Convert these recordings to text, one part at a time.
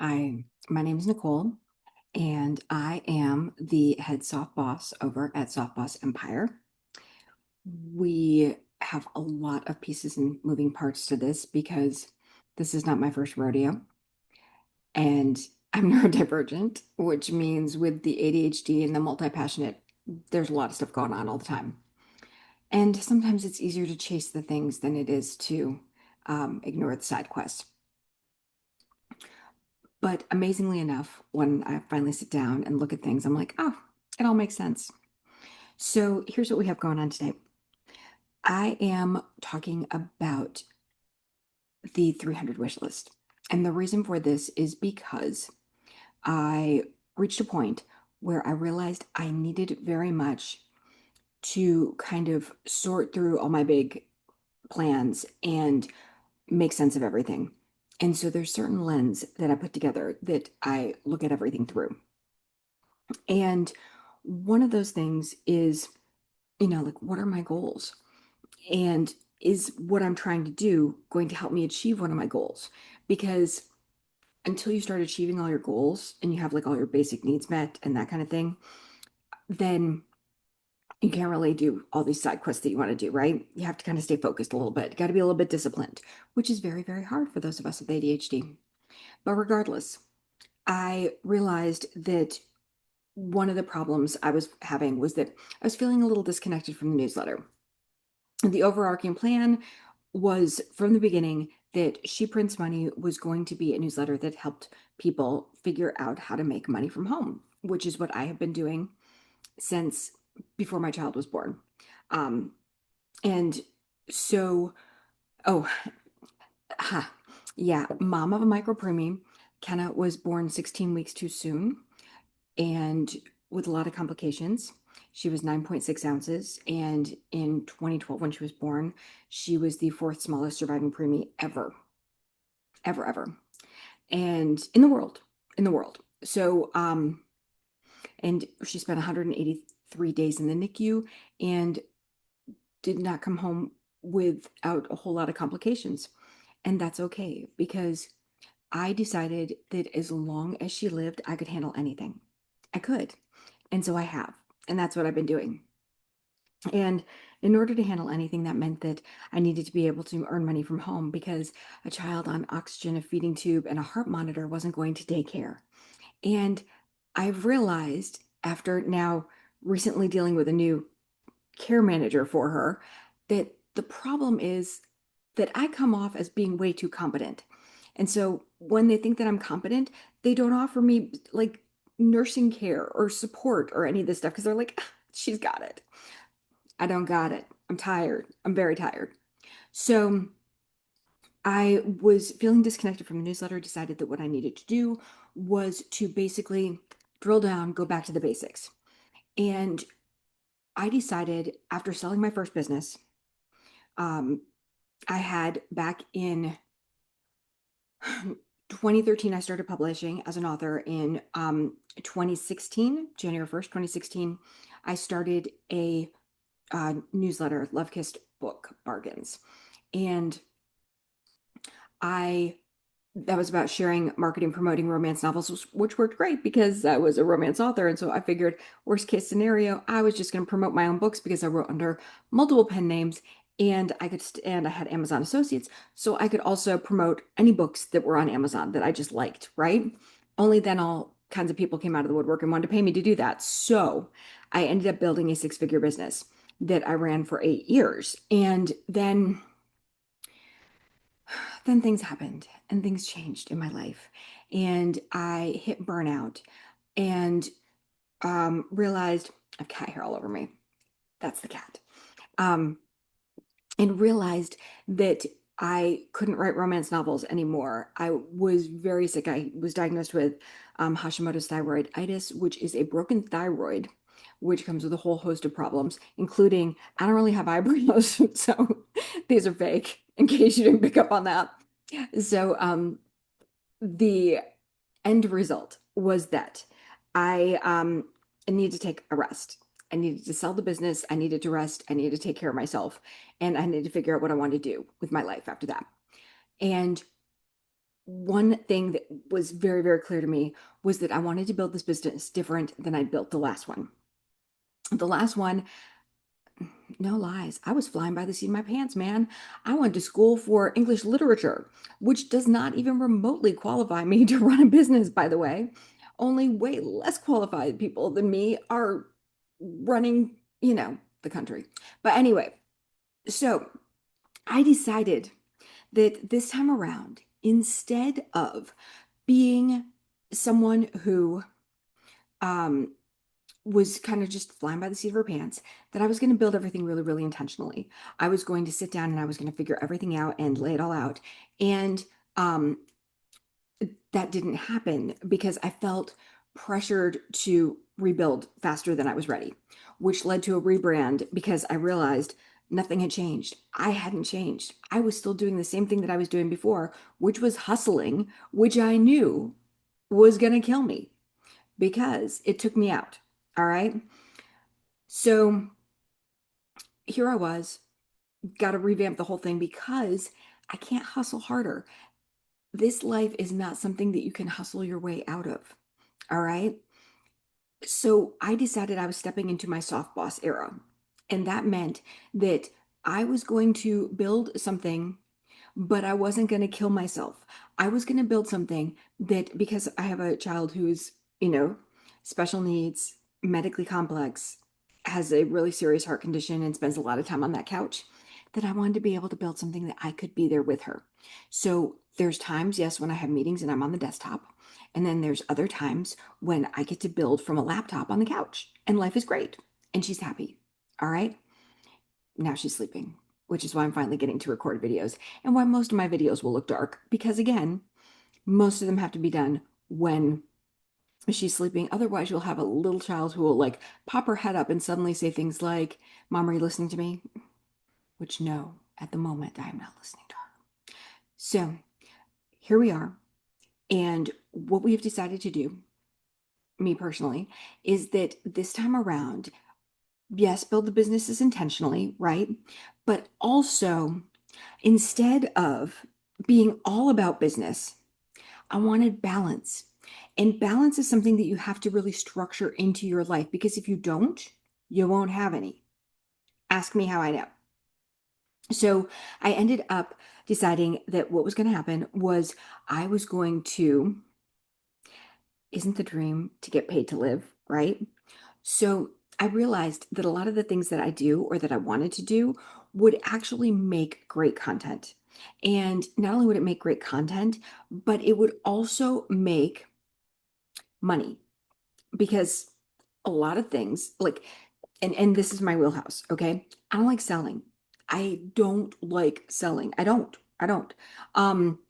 My name is Nicole, and I am the head soft boss over at Soft Boss Empire. We have a lot of pieces and moving parts to this because this is not my first rodeo, and I'm neurodivergent, which means with the ADHD and the multi-passionate, there's a lot of stuff going on all the time. And sometimes it's easier to chase the things than it is to ignore the side quests. But amazingly enough, when I finally sit down and look at things, I'm like, oh, it all makes sense. So here's what we have going on today. I am talking about the 300 wish list. And the reason for this is because I reached a point where I realized I needed very much to kind of sort through all my big plans and make sense of everything. And so there's certain lens that I put together that I look at everything through. And one of those things is, like, what are my goals? And is what I'm trying to do going to help me achieve one of my goals? Because until you start achieving all your goals and you have like all your basic needs met and that kind of thing, then you can't really do all these side quests that you want to do, right? You have to kind of stay focused a little bit. You got to be a little bit disciplined, which is very, very hard for those of us with ADHD. But regardless, I realized that one of the problems I was having was that I was feeling a little disconnected from the newsletter. The overarching plan was from the beginning that She Prints Money was going to be a newsletter that helped people figure out how to make money from home, which is what I have been doing since before my child was born. Um, and so, oh, ha, yeah, mom of a micro preemie, Kenna was born 16 weeks too soon and with a lot of complications. She was 9.6 ounces. And in 2012, when she was born, she was the fourth smallest surviving preemie ever, ever, ever. And in the world. So, and she spent 183 days in the NICU and did not come home without a whole lot of complications. And that's okay because I decided that as long as she lived, I could handle anything. I could. And so I have. And that's what I've been doing. And in order to handle anything, that meant that I needed to be able to earn money from home because a child on oxygen, a feeding tube, and a heart monitor wasn't going to daycare. And I've realized after now recently dealing with a new care manager for her that the problem is that I come off as being way too competent. And so when they think that I'm competent, they don't offer me like nursing care or support or any of this stuff because they're like, "Ah, she's got it. I don't got it. I'm tired. I'm very tired." So I was feeling disconnected from the newsletter, decided that what I needed to do was to basically drill down, go back to the basics. And I decided after selling my first business, um, I had back in 2013, I started publishing as an author. In 2016, January 1st, 2016, I started a newsletter, Love Kissed Book Bargains. And I that was about sharing, marketing, promoting romance novels, which worked great because I was a romance author. And so I figured, worst case scenario, I was just going to promote my own books because I wrote under multiple pen names and I had Amazon associates. So I could also promote any books that were on Amazon that I just liked, right? Only then all kinds of people came out of the woodwork and wanted to pay me to do that. So I ended up building a six-figure business that I ran for 8 years. And then things happened and things changed in my life. And I hit burnout and realized I have cat hair all over me. That's the cat. Um, and realized that I couldn't write romance novels anymore. I was very sick. I was diagnosed with Hashimoto's thyroiditis, which is a broken thyroid, which comes with a whole host of problems, including I don't really have eyebrows, so these are fake, in case you didn't pick up on that. So the end result was that I needed to take a rest. I needed to sell the business. I needed to rest. I needed to take care of myself. And I needed to figure out what I wanted to do with my life after that. And one thing that was very, very clear to me was that I wanted to build this business different than I built the last one. The last one, no lies, I was flying by the seat of my pants, man. I went to school for English literature, which does not even remotely qualify me to run a business, by the way. Only way less qualified people than me are running, the country. But anyway, so I decided that this time around, instead of being someone who um, was kind of just flying by the seat of her pants, that I was going to build everything really, really intentionally. I was going to sit down and I was going to figure everything out and lay it all out. And um, that didn't happen because I felt pressured to rebuild faster than I was ready, which led to a rebrand because I realized nothing had changed. I hadn't changed. I was still doing the same thing that I was doing before, which was hustling, which I knew was going to kill me because it took me out. All right. So here I was, got to revamp the whole thing because I can't hustle harder. This life is not something that you can hustle your way out of. All right. So I decided I was stepping into my soft boss era. And that meant that I was going to build something, but I wasn't going to kill myself. I was going to build something that, because I have a child who's, special needs, medically complex, has a really serious heart condition, and spends a lot of time on that couch, that I wanted to be able to build something that I could be there with her. So there's times, yes, when I have meetings and I'm on the desktop. And then there's other times when I get to build from a laptop on the couch, and life is great. And she's happy. All right. Now she's sleeping, which is why I'm finally getting to record videos and why most of my videos will look dark. Because again, most of them have to be done when she's sleeping. Otherwise, you'll have a little child who will like pop her head up and suddenly say things like, "Mom, are you listening to me?" Which, no, at the moment, I am not listening to her. So here we are. And what we have decided to do, me personally, is that this time around, yes, build the businesses intentionally, right? But also, instead of being all about business, I wanted balance. And balance is something that you have to really structure into your life because if you don't, you won't have any. Ask me how I know. So I ended up deciding that what was going to happen was I was going to, isn't the dream to get paid to live, right? So I realized that a lot of the things that I do or that I wanted to do would actually make great content. And not only would it make great content, but it would also make money because a lot of things like and this is my wheelhouse, okay? I don't like selling. I don't like selling. I don't. Um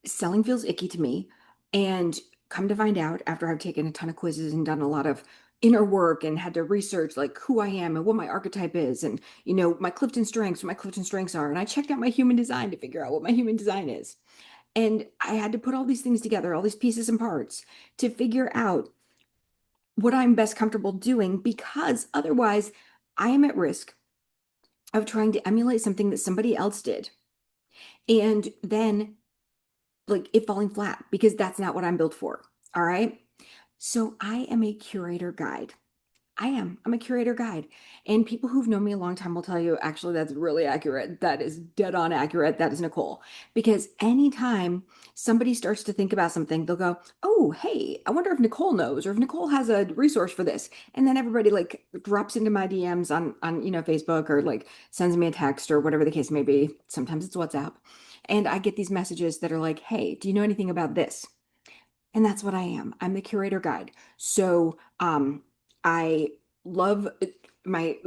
Selling feels icky to me. And come to find out, after I've taken a ton of quizzes and done a lot of inner work and had to research like who I am and what my archetype is and my Clifton strengths, what my Clifton strengths are. And I checked out my human design to figure out what my human design is. And I had to put all these things together, all these pieces and parts to figure out what I'm best comfortable doing because otherwise I am at risk of trying to emulate something that somebody else did and then like it falling flat because that's not what I'm built for. All right. So I am a curator guide. I am. I'm a curator guide. And people who've known me a long time will tell you, actually, that's really accurate. That is dead on accurate. That is Nicole. Because anytime somebody starts to think about something, they'll go, "Oh, hey, I wonder if Nicole knows or if Nicole has a resource for this." And then everybody like drops into my DMs on Facebook or like sends me a text or whatever the case may be. Sometimes it's WhatsApp. And I get these messages that are like, "Hey, do you know anything about this?" And that's what I am. I'm the curator guide. So I love my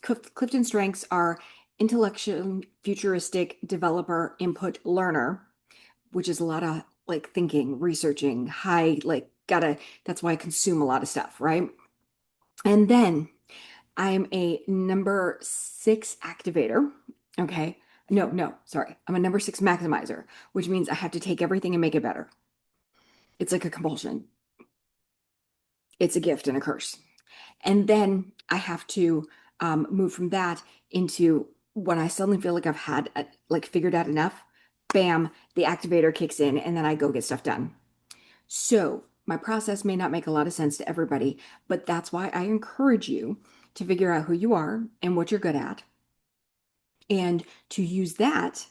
Clifton strengths are intellectual, futuristic, developer, input, learner, which is a lot of like thinking, researching, high, like gotta, that's why I consume a lot of stuff, right? And then I'm a number 6 activator. Okay. No, no, sorry. I'm a number 6 maximizer, which means I have to take everything and make it better. It's like a compulsion. It's a gift and a curse. And then I have to move from that into when I suddenly feel like I've had like figured out enough. bam, the activator kicks in, and then I go get stuff done. So my process may not make a lot of sense to everybody, but that's why I encourage you to figure out who you are and what you're good at, and to use that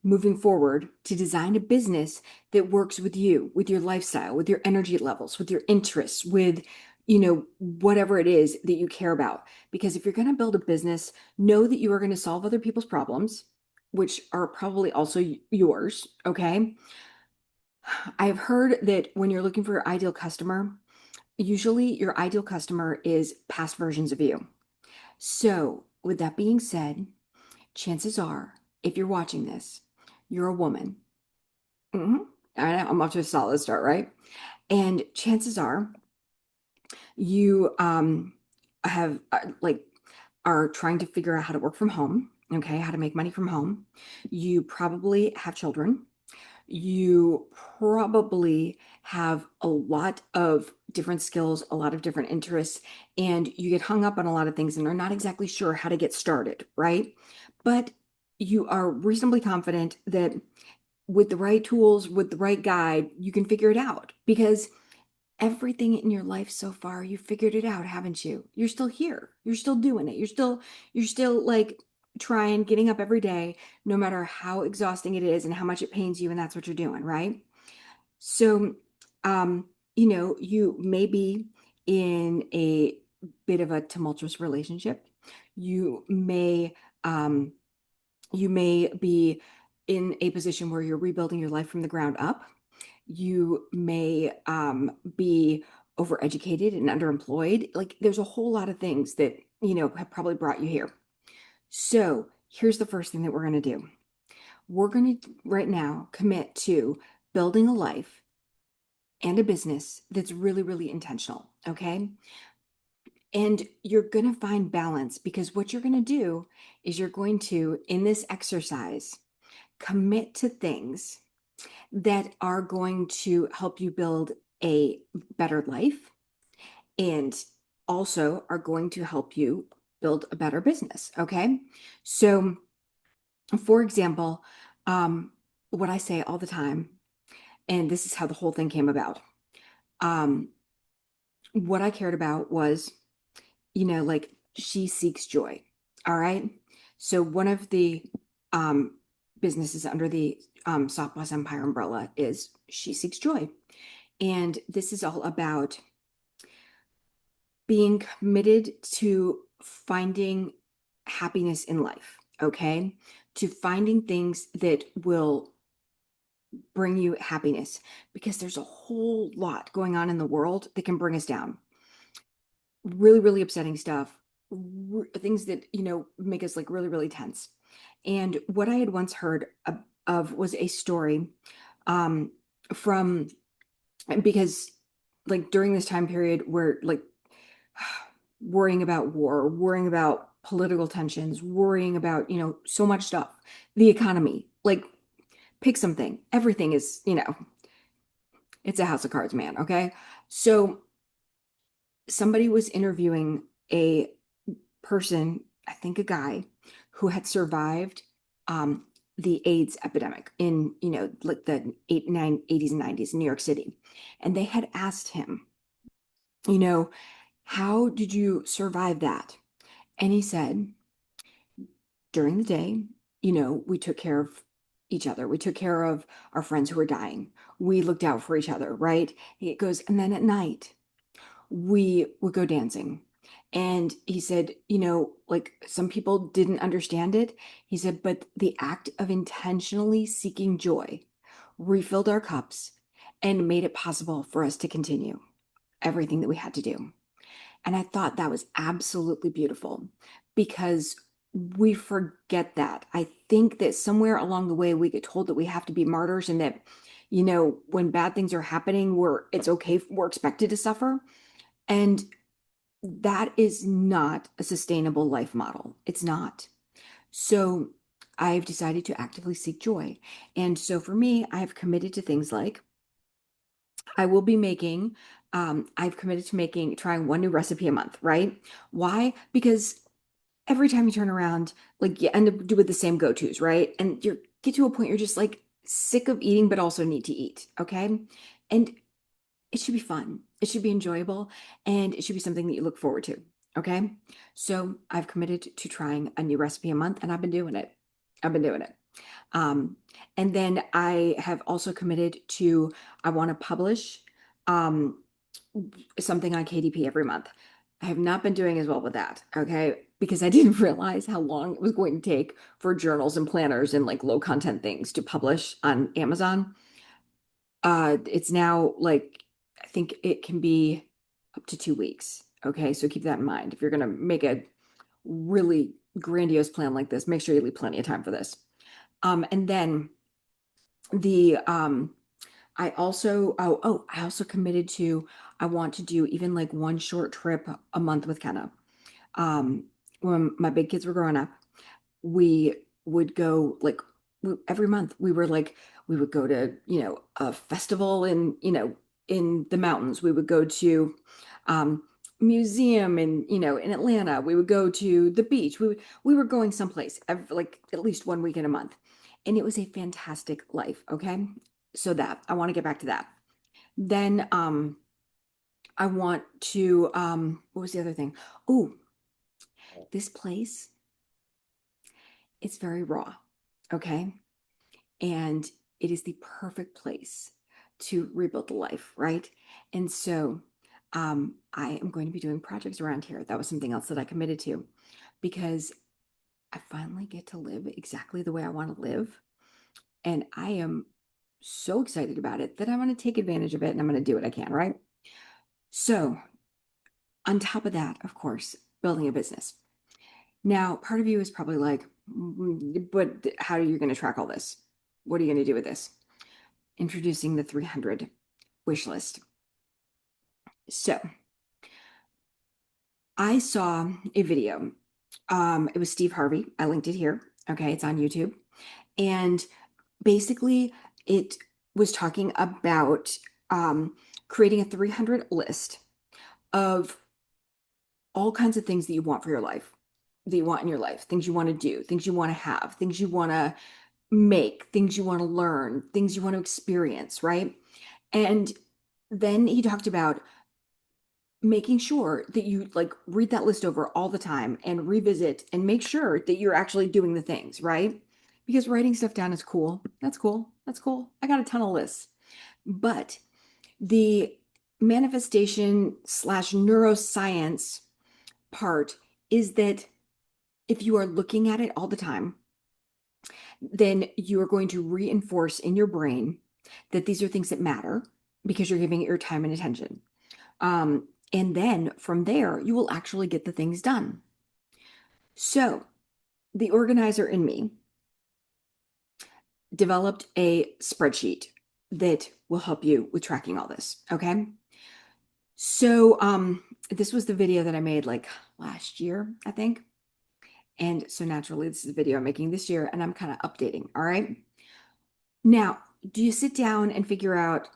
moving forward to design a business that works with you, with your lifestyle, with your energy levels, with your interests, with whatever it is that you care about. Because if you're going to build a business, know that you are going to solve other people's problems, which are probably also yours. Okay. I've heard that when you're looking for your ideal customer, usually your ideal customer is past versions of you. So, with that being said, chances are, if you're watching this, you're a woman. hmm I'm off to a solid start, right? And chances are you have like are trying to figure out how to work from home, okay, how to make money from home. You probably have children. You probably have a lot of different skills, a lot of different interests, and you get hung up on a lot of things and are not exactly sure how to get started, right? But you are reasonably confident that with the right tools, with the right guide, you can figure it out because everything in your life so far, you figured it out, haven't you? You're still here. You're still doing it. You're still like trying, getting up every day, no matter how exhausting it is and how much it pains you, and that's what you're doing, right? So, um, you may be in a bit of a tumultuous relationship. You may, um, you may be in a position where you're rebuilding your life from the ground up. You may be overeducated and underemployed. Like there's a whole lot of things that, have probably brought you here. So here's the first thing that we're going to do. We're going to right now commit to building a life and a business that's really, really intentional. Okay. And you're going to find balance because what you're going to do is you're going to, in this exercise, commit to things that are going to help you build a better life and also are going to help you build a better business. Okay. So, for example, um, what I say all the time, and this is how the whole thing came about. Um, what I cared about was, like she seeks joy. All right. So, one of the um, businesses under the Soft Boss Empire umbrella is She Seeks Joy. And this is all about being committed to finding happiness in life, okay? To finding things that will bring you happiness because there's a whole lot going on in the world that can bring us down. Really, really upsetting stuff, things that, make us like really, really tense. And what I had once heard of was a story um, from because like during this time period where like worrying about war, worrying about political tensions, worrying about, so much stuff, the economy, like pick something. Everything is, it's a house of cards, man. Okay. So somebody was interviewing a person, I think a guy, who had survived um, the AIDS epidemic in, like the 80s and 90s in New York City. And they had asked him, you know, how did you survive that? And he said, during the day, we took care of each other. We took care of our friends who were dying. We looked out for each other, right? It goes, and then at night, we would go dancing. And he said, like some people didn't understand it. He said, but the act of intentionally seeking joy refilled our cups and made it possible for us to continue everything that we had to do. And I thought that was absolutely beautiful because we forget that. I think that somewhere along the way we get told that we have to be martyrs and that, when bad things are happening, it's okay, we're expected to suffer. And that is not a sustainable life model. It's not. So I've decided to actively seek joy. And so for me, I've committed to things like I will be making, I've committed to trying one new recipe a month, right? Why? Because every time you turn around, like you end up doing the same go-tos, right? And you get to a point you're just like, sick of eating, but also need to eat. Okay. And it should be fun. It should be enjoyable, and it should be something that you look forward to. Okay. So I've committed to trying a new recipe a month, and I've been doing it. I've been doing it. Um, and then I have also committed to, I want to publish um, something on KDP every month. I have not been doing as well with that, okay? Because I didn't realize how long it was going to take for journals and planners and like low content things to publish on Amazon. It's now like, I think it can be up to 2 weeks. Okay, so keep that in mind. If you're gonna make a really grandiose plan like this, make sure you leave plenty of time for this. And then the I also committed to, I want to do even like one short trip a month with Kenna. When my big kids were growing up, we would go like every month. We would go to, a festival in, in the mountains. We would go to um museum in, in Atlanta. We would go to the beach. We were going someplace like at least 1 week in a month. And it was a fantastic life. Okay. So that I want to get back to that. Then I want to what was the other thing? Oh, this place, it's very raw. Okay. And it is the perfect place to rebuild the life, right? And so I am going to be doing projects around here. That was something else that I committed to because I finally get to live exactly the way I want to live. And I am so excited about it that I'm going to take advantage of it and I'm going to do what I can, right? So, on top of that, of course, building a business. Now, part of you is probably like, but how are you going to track all this? What are you going to do with this? Introducing the 300 wish list. So I saw a video. It was Steve Harvey. I linked it here. Okay, it's on YouTube. And basically, it was talking about creating a 300 list of all kinds of things that you want for your life, that you want in your life, things you want to do, things you want to have, things you want to make, things you want to learn, things you want to experience, right? And then he talked about making sure that you like read that list over all the time and revisit and make sure that you're actually doing the things, right? Because writing stuff down is cool. That's cool. That's cool. I got a ton of lists. But the manifestation slash neuroscience part is that if you are looking at it all the time, then you are going to reinforce in your brain that these are things that matter because you're giving it your time and attention. And then from there, you will actually get the things done. So, the organizer in me developed a spreadsheet that will help you with tracking all this. Okay. So, this was the video that I made like last year, I think. And so naturally, this is the video I'm making this year, and I'm kind of updating. All right. Now, do you sit down and figure out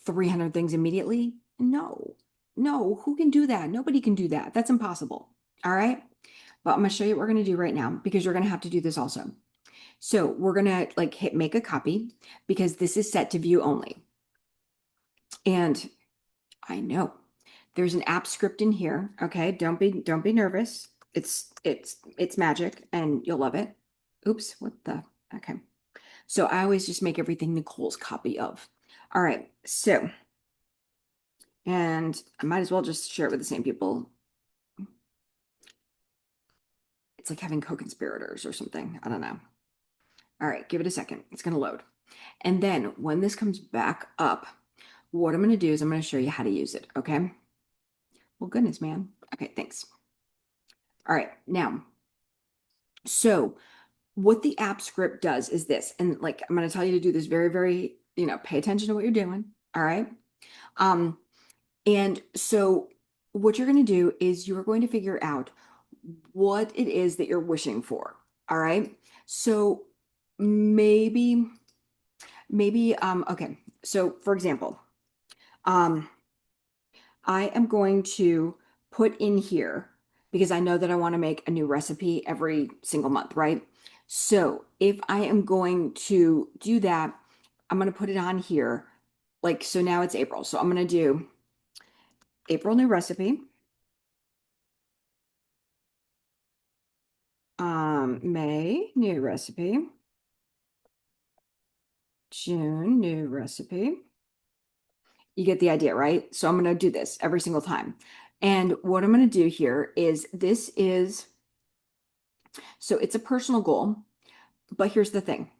300 things immediately? No, no. Who can do that? Nobody can do that. That's impossible. All right. But I'm going to show you what we're going to do right now because you're going to have to do this also. So we're going to like hit make a copy because this is set to view only. And I know there's an app script in here. Okay. Don't be nervous. It's magic and you'll love it. Oops. What the? Okay. So I always just make everything Nicole's copy of. All right. So, and I might as well just share it with the same people. It's like having co-conspirators or something. I don't know. All right. Give it a second. It's going to load. And then when this comes back up, what I'm going to do is I'm going to show you how to use it. Okay. Well, goodness, man. Okay. Thanks. All right. Now, so what the app script does is this, and like, I'm going to tell you to do this very, very, pay attention to what you're doing. All right. Um, And so what you're going to do is you are going to figure out what it is that you're wishing for. All right. So maybe, okay. So for example, um, I am going to put in here because I know that I want to make a new recipe every single month, right? So if I am going to do that, I'm going to put it on here. Like, so now it's April. So I'm going to do April new recipe. May new recipe. June new recipe. You get the idea, right? So I'm going to do this every single time. And what I'm going to do here is so it's a personal goal, but here's the thing.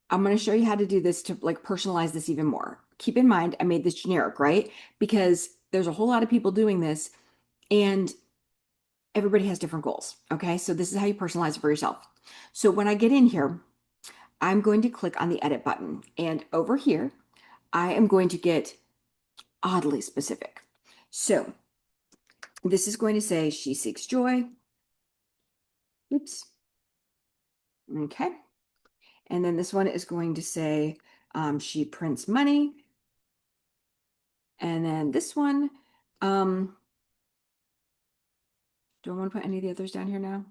I'm going to show you how to do this to like personalize this even more. Keep in mind, I made this generic, right? Because there's a whole lot of people doing this and everybody has different goals. Okay. So this is how you personalize it for yourself. So when I get in here, I'm going to click on the edit button. And over here, I am going to get oddly specific. So this is going to say she seeks joy. Oops. Okay. And then this one is going to say she prints money. And then this one, do I want to put any of the others down here now?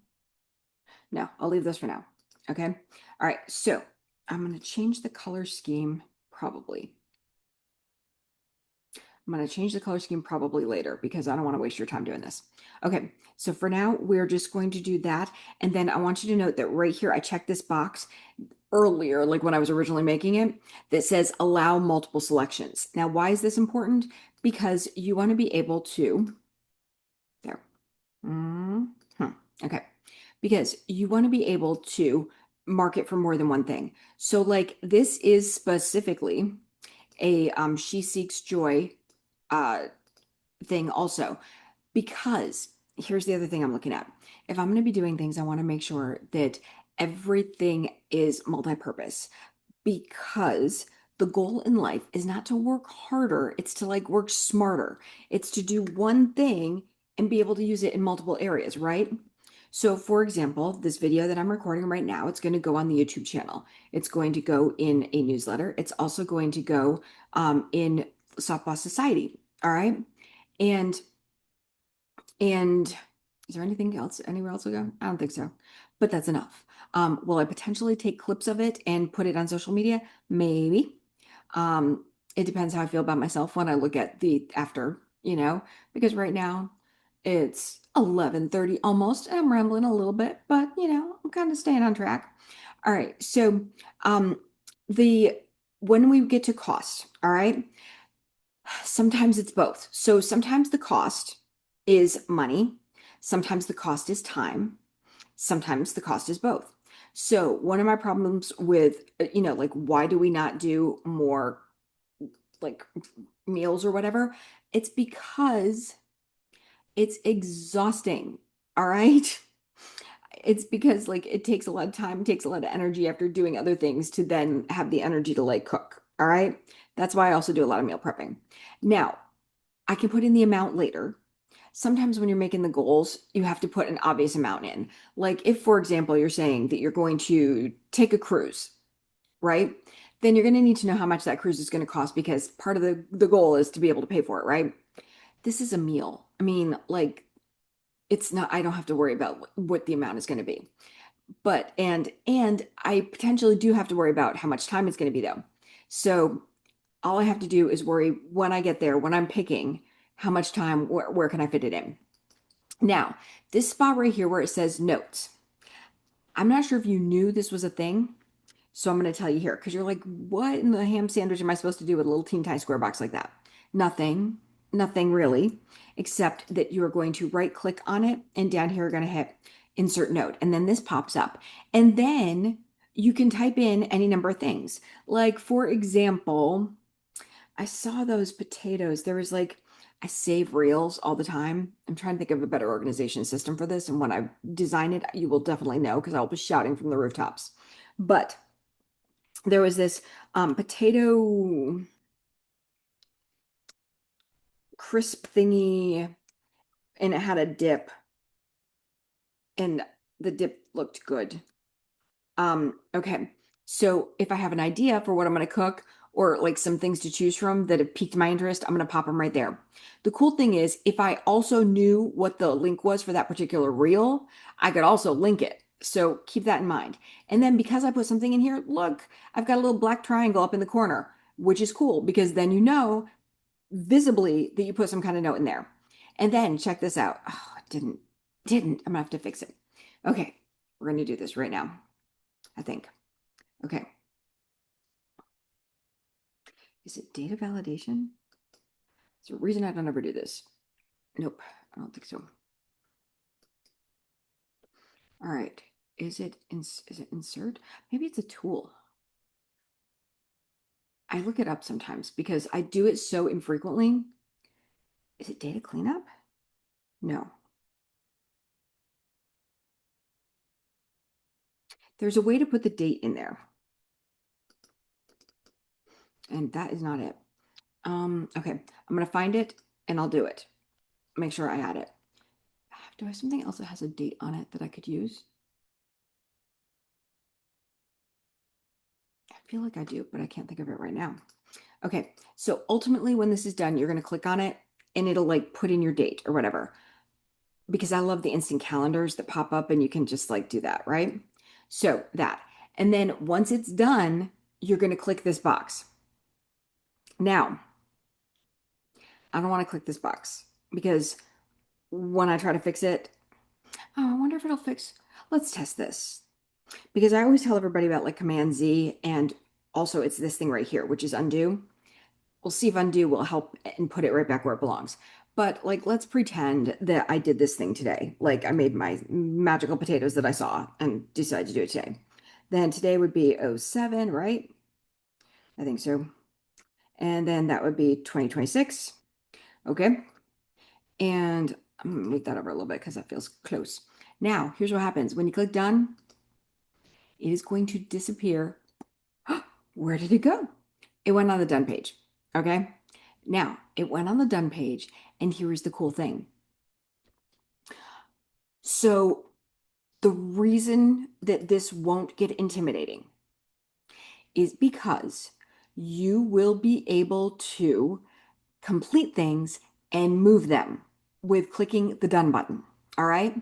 No, I'll leave those for now. Okay. All right. So I'm going to change the color scheme probably. I'm going to change the color scheme probably later because I don't want to waste your time doing this. Okay. So for now, we're just going to do that. And then I want you to note that right here, I checked this box earlier, like when I was originally making it, that says allow multiple selections. Now, why is this important? Because you want to be able to, there. Okay. Because you want to be able to mark it for more than one thing. So like this is specifically a she seeks joy thing also, because here's the other thing I'm looking at. If I'm going to be doing things, I want to make sure that everything is multi-purpose, because the goal in life is not to work harder, it's to like work smarter. It's to do one thing and be able to use it in multiple areas, right? So for example, this video that I'm recording right now, it's going to go on the YouTube channel. It's going to go in a newsletter. It's also going to go in Softball Society. All right. And is there anything else anywhere else to go? I don't think so, but that's enough. Will I potentially take clips of it and put it on social media? Maybe. It depends how I feel about myself when I look at the after, because right now it's 11:30 almost, and I'm rambling a little bit, but I'm kind of staying on track. All right. So, the when we get to cost, all right, sometimes it's both. So sometimes the cost is money, sometimes the cost is time, sometimes the cost is both. So one of my problems with, like, why do we not do more like meals or whatever? It's because it's exhausting. All right. It's because like it takes a lot of time, it takes a lot of energy after doing other things to then have the energy to like cook. All right. That's why I also do a lot of meal prepping. Now, I can put in the amount later. Sometimes when you're making the goals, you have to put an obvious amount in. Like if, for example, you're saying that you're going to take a cruise, right? Then you're going to need to know how much that cruise is going to cost, because part of the goal is to be able to pay for it, right? This is a meal. I mean, like it's not, I don't have to worry about what the amount is going to be. But and I potentially do have to worry about how much time it's going to be though. So all I have to do is worry when I get there, when I'm picking how much time, where can I fit it in? Now, this spot right here where it says notes, I'm not sure if you knew this was a thing. So I'm going to tell you here because you're like, what in the ham sandwich am I supposed to do with a little teeny tiny square box like that? Nothing, nothing really, except that you're going to right click on it and down here you're going to hit insert note. And then this pops up. And then you can type in any number of things. Like, for example, I saw those potatoes. There was like, I save reels all the time. I'm trying to think of a better organization system for this. And when I design it, you will definitely know because I'll be shouting from the rooftops. But there was this potato crisp thingy, and it had a dip, and the dip looked good. Okay. So if I have an idea for what I'm going to cook or like some things to choose from that have piqued my interest, I'm going to pop them right there. The cool thing is, if I also knew what the link was for that particular reel, I could also link it. So keep that in mind. And then because I put something in here, look, I've got a little black triangle up in the corner, which is cool because then you know visibly that you put some kind of note in there. And then check this out. Oh, it didn't. I'm gonna have to fix it. Okay, we're gonna do this right now, I think. Okay. Is it data validation? There's a reason I don't ever do this. Nope, I don't think so. All right. Is it insert? Maybe it's a tool. I look it up sometimes because I do it so infrequently. Is it data cleanup? No. There's a way to put the date in there, and that is not it. Okay, I'm gonna find it and I'll do it. Make sure I add it. Do I have something else that has a date on it that I could use? I feel like I do, but I can't think of it right now. Okay, so ultimately when this is done, you're gonna click on it and it'll like put in your date or whatever. Because I love the instant calendars that pop up and you can just like do that, right? So that. And then once it's done, you're going to click this box. Now, I don't want to click this box because when I try to fix it, oh, I wonder if it'll fix. Let's test this because I always tell everybody about like Command Z and also it's this thing right here, which is undo. We'll see if undo will help and put it right back where it belongs. But like, let's pretend that I did this thing today. Like I made my magical potatoes that I saw and decided to do it today. Then today would be '07, right? I think so. And then that would be 2026. Okay. And I'm gonna move that over a little bit because that feels close. Now, here's what happens. When you click done, it is going to disappear. Where did it go? It went on the done page. Okay. Now, it went on the done page, and here is the cool thing. So, the reason that this won't get intimidating is because you will be able to complete things and move them with clicking the done button. All right.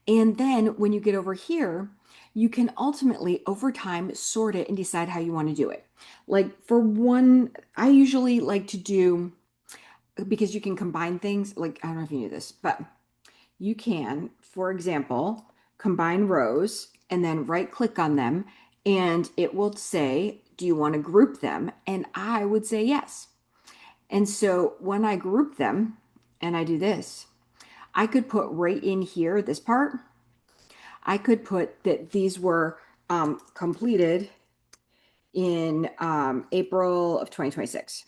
And then when you get over here, you can ultimately over time sort it and decide how you want to do it. Like for one, I usually like to do because you can combine things. Like, I don't know if you knew this, but you can, for example, combine rows and then right click on them and it will say, do you want to group them? And I would say yes. And so when I group them and I do this, I could put right in here, this part, I could put that these were completed in April of 2026.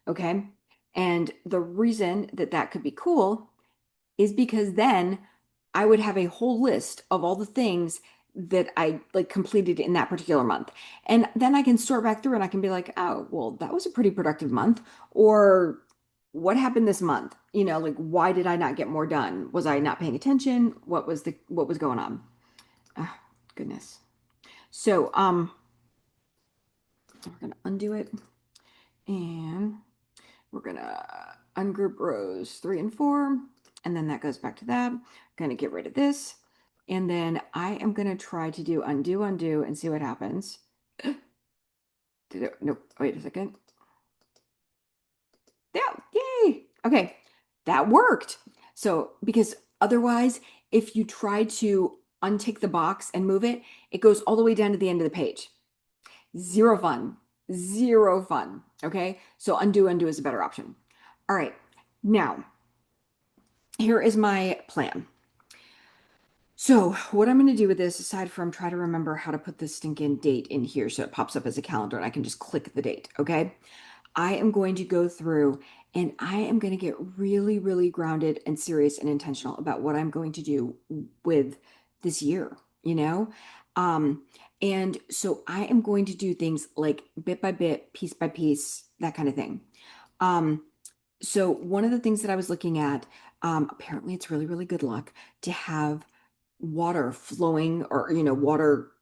Okay. And the reason that that could be cool is because then I would have a whole list of all the things that I like completed in that particular month. And then I can sort back through and I can be like, oh, well, that was a pretty productive month. Or what happened this month? You know, like why did I not get more done? Was I not paying attention? What was going on? Oh, goodness. So we're gonna undo it and we're gonna ungroup rows 3 and 4, and then that goes back to that. I'm gonna get rid of this, and then I am gonna try to do undo, undo, and see what happens. Did it? Nope. Wait a second. Yeah, yay. Okay, that worked. So because otherwise, if you try to untick the box and move it, it goes all the way down to the end of the page. Zero fun. Zero fun. Okay. So undo, undo is a better option. All right. Now, here is my plan. So, what I'm going to do with this, aside from try to remember how to put the stinking date in here so it pops up as a calendar and I can just click the date. Okay. I am going to go through and I am going to get really, really grounded and serious and intentional about what I'm going to do with this year, you know? Um, and so I am going to do things like bit by bit, piece by piece, that kind of thing. Um, so one of the things that I was looking at, apparently it's really, really good luck to have water flowing or, you know, water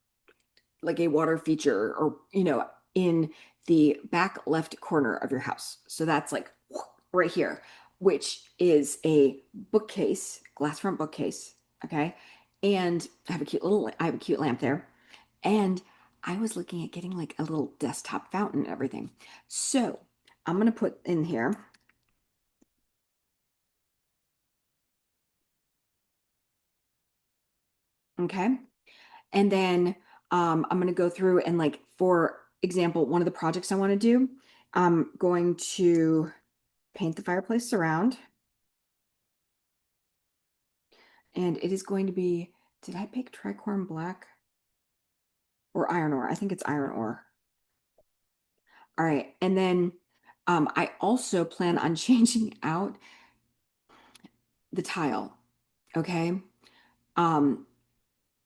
like a water feature or, you know, in the back left corner of your house. So that's like right here, which is a bookcase, glass front bookcase. Okay. And I have a cute lamp there. And I was looking at getting like a little desktop fountain and everything. So I'm gonna put in here, okay? And then I'm gonna go through and like, for example, one of the projects I want to do, I'm going to paint the fireplace surround, and it is going to be, did I pick tricorn black or iron ore? I think it's iron ore. All right, and then I also plan on changing out the tile. Okay. Um,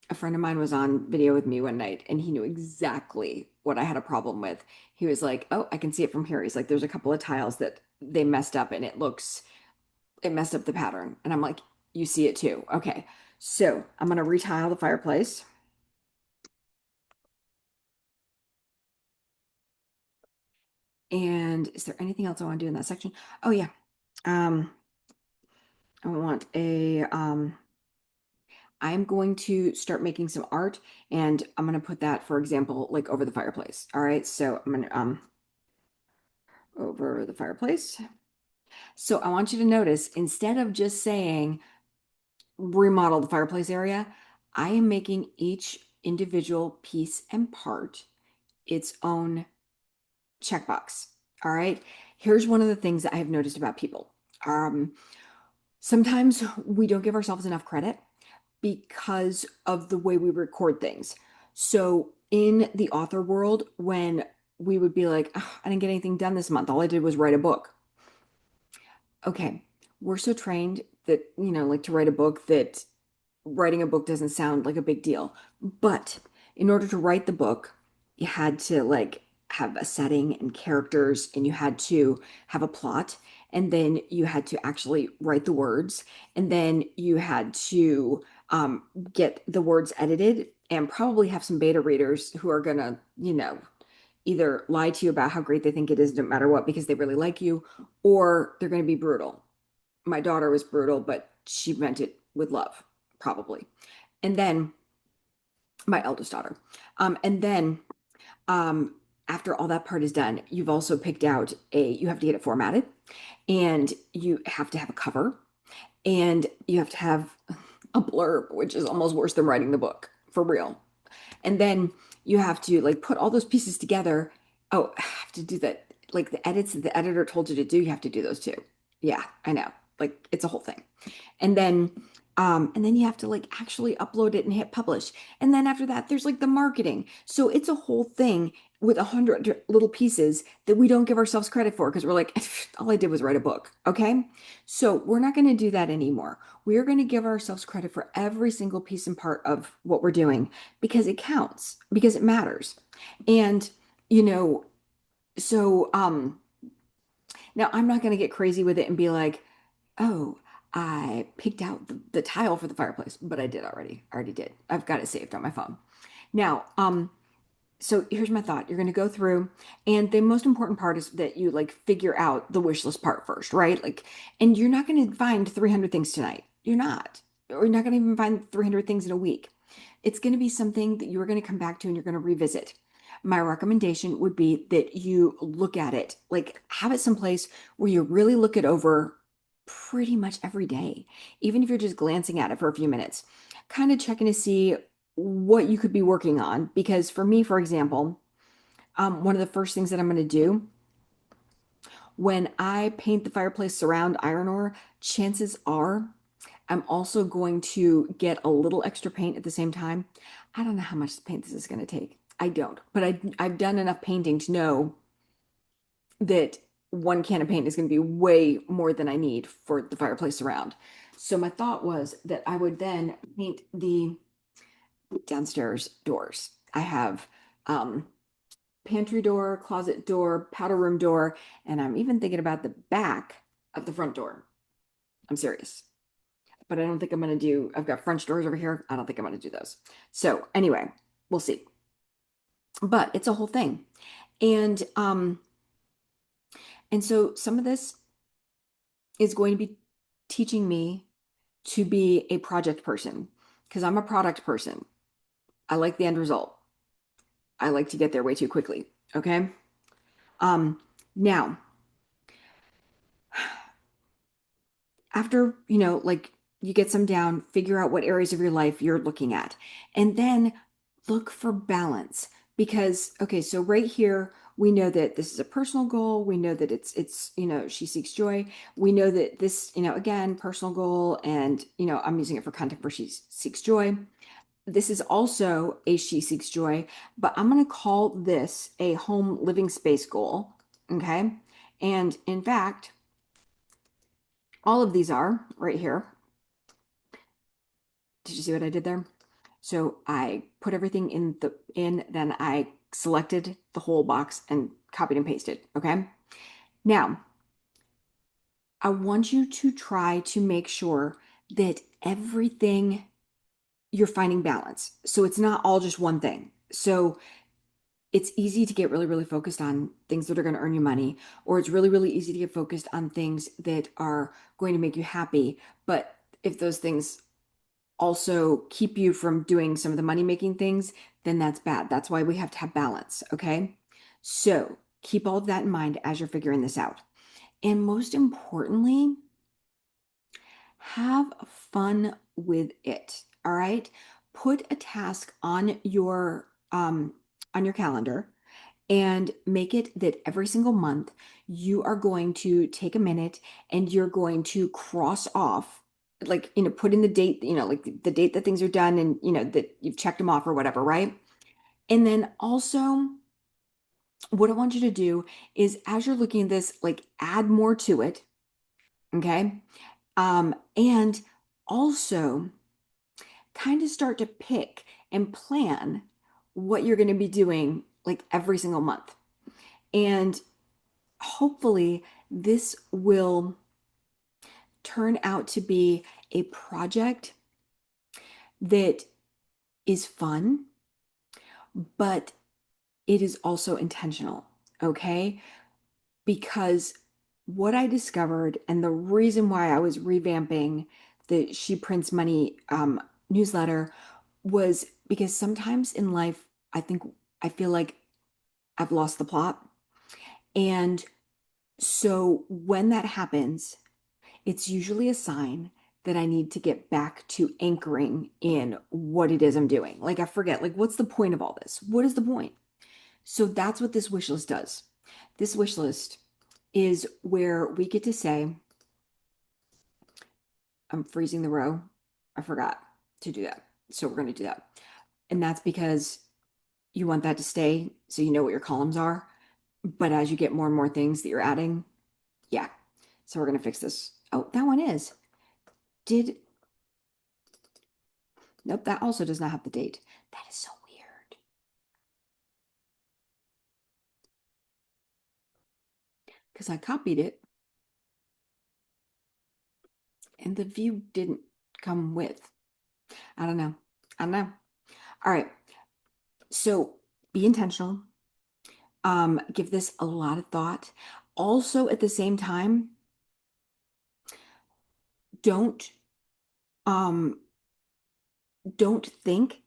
a friend of mine was on video with me one night and he knew exactly what I had a problem with. He was like, "Oh, I can see it from here." He's like, "There's a couple of tiles that they messed up and it messed up the pattern." And I'm like, "You see it too." Okay. So I'm gonna retile the fireplace. And is there anything else I want to do in that section? Oh yeah. Um, I want I'm going to start making some art and I'm going to put that, for example, like over the fireplace. All right. So I'm going to, over the fireplace. So I want you to notice, instead of just saying remodel the fireplace area, I am making each individual piece and part its own checkbox. All right. Here's one of the things that I have noticed about people. Um, Sometimes we don't give ourselves enough credit because of the way we record things. So in the author world, when we would be like, "Ugh, I didn't get anything done this month. All I did was write a book." Okay, we're so trained that, like, to write a book, that writing a book doesn't sound like a big deal. But in order to write the book, you had to like have a setting and characters, and you had to have a plot, and then you had to actually write the words, and then you had to get the words edited, and probably have some beta readers who are gonna, either lie to you about how great they think it is no matter what because they really like you, or they're going to be brutal. My daughter was brutal, but she meant it with love, probably. And then my eldest daughter. And then um, after all that part is done, you've also picked out you have to get it formatted, and you have to have a cover, and you have to have a blurb, which is almost worse than writing the book, for real. And then you have to like put all those pieces together. Oh, I have to do that. Like the edits that the editor told you to do, you have to do those too. Yeah, I know. Like it's a whole thing. And then you have to like actually upload it and hit publish. And then after that, there's like the marketing. So it's a whole thing with 100 little pieces that we don't give ourselves credit for because we're like, all I did was write a book. Okay. So we're not going to do that anymore. We are going to give ourselves credit for every single piece and part of what we're doing because it counts, because it matters. And, you know, so now I'm not going to get crazy with it and be like, "Oh, I picked out the tile for the fireplace," but I did already. I already did. I've got it saved on my phone. Now, so here's my thought. You're going to go through, and the most important part is that you like figure out the wish list part first, right? Like, and you're not going to find 300 things tonight. You're not. Or you're not going to even find 300 things in a week. It's going to be something that you're going to come back to and you're going to revisit. My recommendation would be that you look at it, like have it someplace where you really look it over pretty much every day, even if you're just glancing at it for a few minutes, kind of checking to see what you could be working on. Because for me, for example, one of the first things that I'm going to do when I paint the fireplace surround iron ore, chances are I'm also going to get a little extra paint at the same time. I don't know how much paint this is going to take. I don't, but I've done enough painting to know that one can of paint is going to be way more than I need for the fireplace surround. So my thought was that I would then paint the downstairs doors. I have pantry door, closet door, powder room door, and I'm even thinking about the back of the front door. I'm serious. But I don't think I'm going to do, I've got French doors over here. I don't think I'm going to do those. So anyway, we'll see. But it's a whole thing. And so some of this is going to be teaching me to be a project person. because I'm a product person. I like the end result. I like to get there way too quickly. Okay. Um, Now, after, like you get some down, figure out what areas of your life you're looking at, and then look for balance. Because, okay, so right here, we know that this is a personal goal. We know that she seeks joy. We know that this, again, personal goal, and, I'm using it for content for she seeks joy. This is also a she seeks joy, but I'm going to call this a home living space goal. Okay. And in fact, all of these are right here. Did you see what I did there? So I put everything then I selected the whole box and copied and pasted. Okay. Now, I want you to try to make sure that everything you're finding balance. So it's not all just one thing. So it's easy to get really, really focused on things that are going to earn you money, or it's really, really easy to get focused on things that are going to make you happy. But if those things also keep you from doing some of the money making things, then that's bad. That's why we have to have balance. Okay. So keep all of that in mind as you're figuring this out. And most importantly, have fun with it. All right. Put a task on your calendar and make it that every single month you are going to take a minute and you're going to cross off, like, put in the date, like the date that things are done, and that you've checked them off or whatever, right? And then also, what I want you to do is, as you're looking at this, like, add more to it. Okay. And also kind of start to pick and plan what you're going to be doing like every single month. And hopefully this will turn out to be a project that is fun, but it is also intentional. Okay. Because what I discovered, and the reason why I was revamping the She Prints Money newsletter, was because sometimes in life, I feel like I've lost the plot. And so when that happens, it's usually a sign that I need to get back to anchoring in what it is I'm doing. Like, I forget, like, what's the point of all this? What is the point? So that's what this wish list does. This wish list is where we get to say, I'm freezing the row. I forgot to do that. So we're going to do that. And that's because you want that to stay so you know what your columns are. But as you get more and more things that you're adding, yeah. So we're going to fix this. Oh, that one is. Did Nope, that also does not have the date. That is so weird. Because I copied it and the view didn't come with. I don't know. I don't know. All right. So be intentional. Give this a lot of thought. Also, at the same time, don't um don't think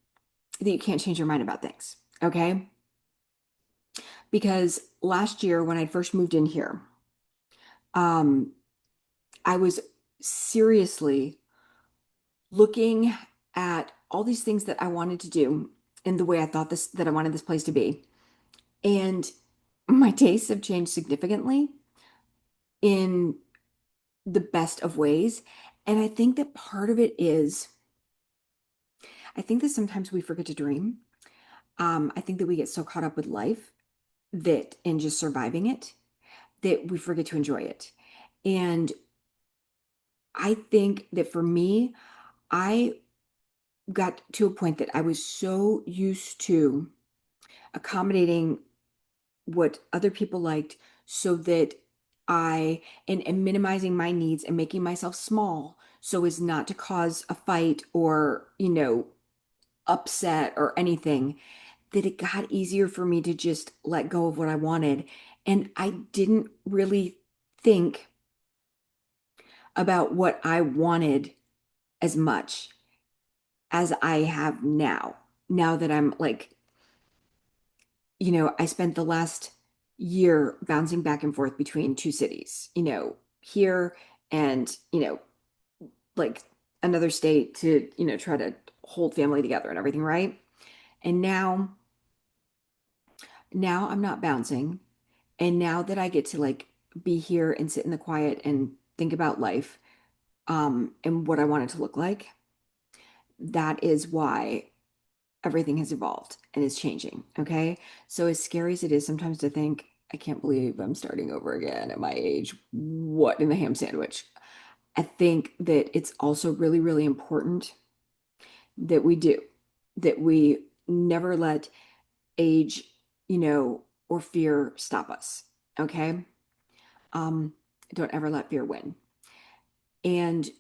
that you can't change your mind about things. Okay. Because last year when I first moved in here, um, I was seriously looking at all these things that I wanted to do in the way I thought that I wanted this place to be. And my tastes have changed significantly in the best of ways. And I think that part of it is, I think that sometimes we forget to dream. I think that we get so caught up with life that in just surviving it that we forget to enjoy it. And I think that for me, I got to a point that I was so used to accommodating what other people liked, so that and minimizing my needs and making myself small so as not to cause a fight or, upset or anything, that it got easier for me to just let go of what I wanted. And I didn't really think about what I wanted as much. as I have now. Now that I'm like, I spent the last year bouncing back and forth between two cities, here and, like another state to, try to hold family together and everything, right? And now I'm not bouncing. And now that I get to like be here and sit in the quiet and think about life, and what I want it to look like, that is why everything has evolved and is changing. Okay. So as scary as it is sometimes to think, I can't believe I'm starting over again at my age. What in the ham sandwich? I think that it's also really, really important that we do, that we never let age, or fear stop us. Okay. Um, don't ever let fear win. And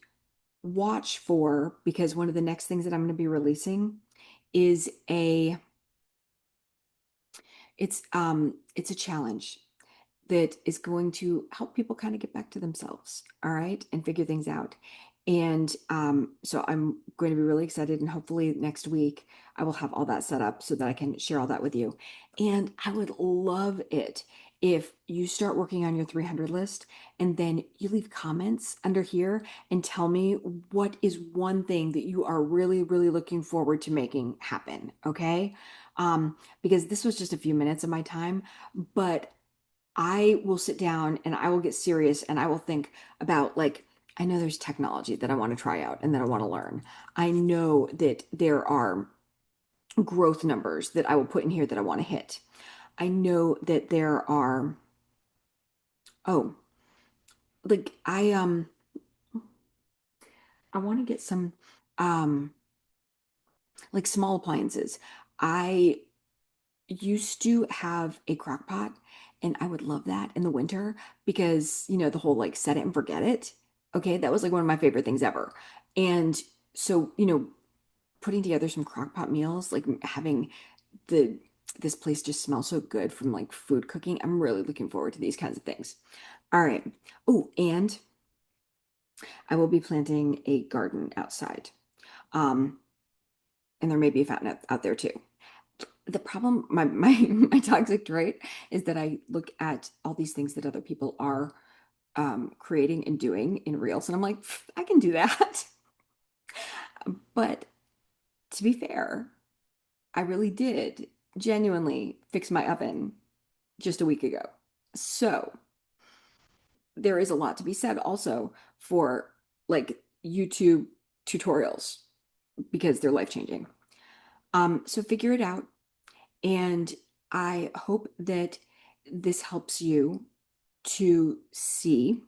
watch for, because one of the next things that I'm going to be releasing is it's a challenge that is going to help people kind of get back to themselves, all right, and figure things out. And so I'm going to be really excited, and hopefully next week I will have all that set up so that I can share all that with you. And I would love it if you start working on your 300 list and then you leave comments under here and tell me what is one thing that you are really, really looking forward to making happen, okay? Because this was just a few minutes of my time, but I will sit down and I will get serious and I will think about, like, I know there's technology that I want to try out and that I want to learn. I know that there are growth numbers that I will put in here that I want to hit. I know that there are, oh, like I want to get some um like small appliances. I used to have a crock pot, and I would love that in the winter because, the whole like set it and forget it. Okay, that was like one of my favorite things ever. And so, putting together some crock pot meals, like having the this place just smell so good from like food cooking. I'm really looking forward to these kinds of things. All right. Oh, and I will be planting a garden outside. Um, and there may be a fountain out there too. The problem, my toxic trait is that I look at all these things that other people are creating and doing in reels, and I'm like, I can do that. But to be fair, I really did genuinely fix my oven just a week ago. So there is a lot to be said also for like YouTube tutorials because they're life changing. So figure it out. And I hope that this helps you to see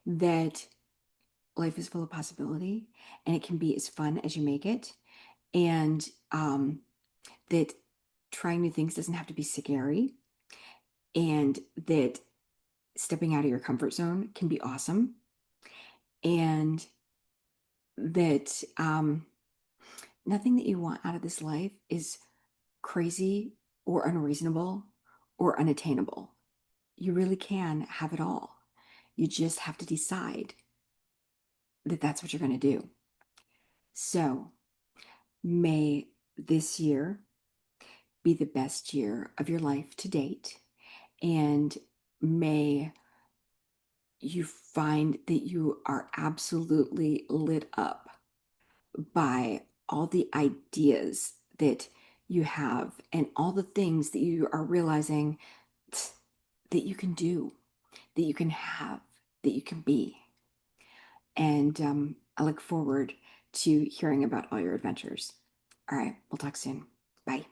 that life is full of possibility and it can be as fun as you make it. And that trying new things doesn't have to be scary. And that stepping out of your comfort zone can be awesome. And that nothing that you want out of this life is crazy or unreasonable or unattainable. You really can have it all. You just have to decide that that's what you're going to do. So may this year be the best year of your life to date. And may you find that you are absolutely lit up by all the ideas that you have and all the things that you are realizing that you can do, that you can have, that you can be. And I look forward to hearing about all your adventures. All right, we'll talk soon. Bye.